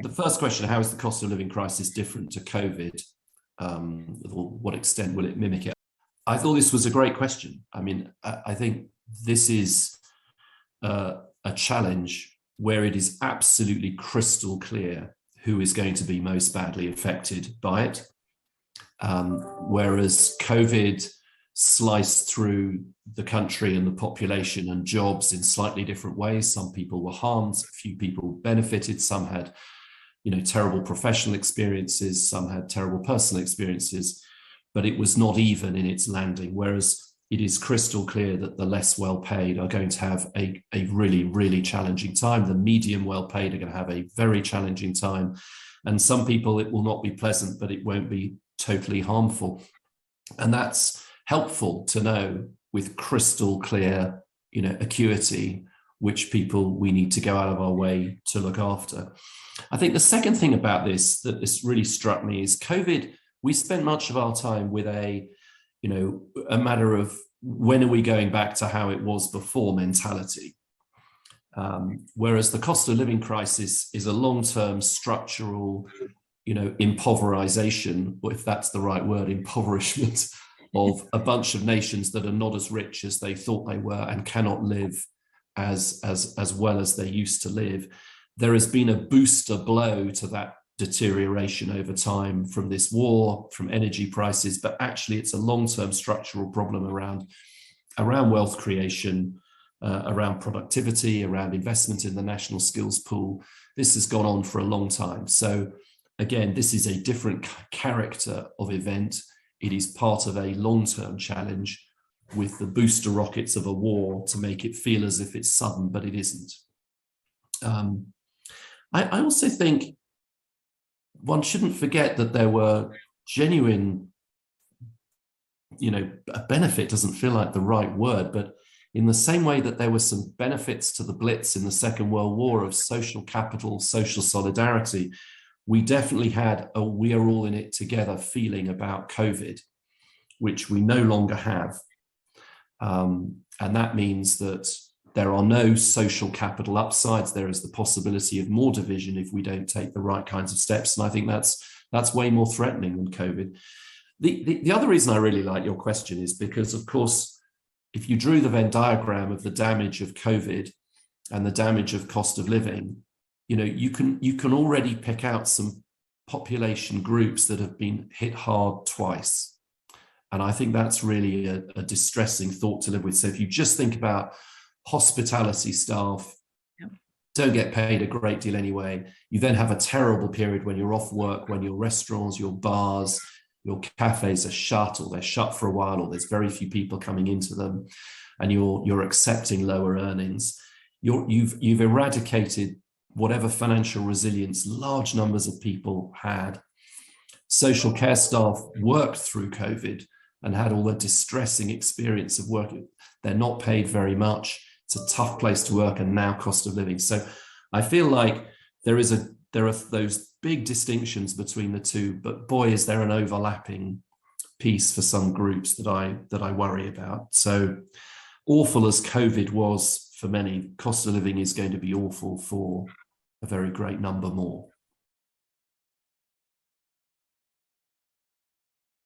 The first question, how is the cost of living crisis different to COVID? Or what extent will it mimic it? I thought this was a great question. I mean, I think this is a challenge where it is absolutely crystal clear who is going to be most badly affected by it. Whereas COVID sliced through the country and the population and jobs in slightly different ways. Some people were harmed, a few people benefited, some had, terrible professional experiences, some had terrible personal experiences, but it was not even in its landing. Whereas it is crystal clear that the less well-paid are going to have a really, really challenging time. The medium well-paid are going to have a very challenging time. And some people, it will not be pleasant, but it won't be totally harmful. And that's helpful to know with crystal clear, acuity, which people we need to go out of our way to look after. I think the second thing about this that this really struck me is COVID, we spent much of our time with a matter of when are we going back to how it was before mentality. Whereas the cost of living crisis is a long-term structural, impoverization, or if that's the right word, impoverishment of a bunch of nations that are not as rich as they thought they were and cannot live as well as they used to live. There has been a booster blow to that deterioration over time from this war, from energy prices, but actually it's a long-term structural problem around wealth creation, around productivity, around investment in the national skills pool. This has gone on for a long time. So again, this is a different character of event. It is part of a long-term challenge with the booster rockets of a war to make it feel as if it's sudden, but it isn't. I also think one shouldn't forget that there were genuine, a benefit doesn't feel like the right word, but in the same way that there were some benefits to the Blitz in the Second World War of social capital, social solidarity, we definitely had a we are all in it together feeling about COVID, which we no longer have. And that means that there are no social capital upsides. There is the possibility of more division if we don't take the right kinds of steps. And I think that's way more threatening than COVID. The other reason I really like your question is because, of course, if you drew the Venn diagram of the damage of COVID and the damage of cost of living, you can already pick out some population groups that have been hit hard twice. And I think that's really a distressing thought to live with. So if you just think about hospitality staff, don't get paid a great deal anyway. You then have a terrible period when you're off work, when your restaurants, your bars, your cafes are shut, or they're shut for a while, or there's very few people coming into them, and you're accepting lower earnings. You've eradicated whatever financial resilience large numbers of people had. Social care staff worked through COVID and had all the distressing experience of working. They're not paid very much. It's a tough place to work, and now cost of living. So I feel like there are those big distinctions between the two, but boy, is there an overlapping piece for some groups that I worry about. So awful as COVID was for many, cost of living is going to be awful for a very great number more.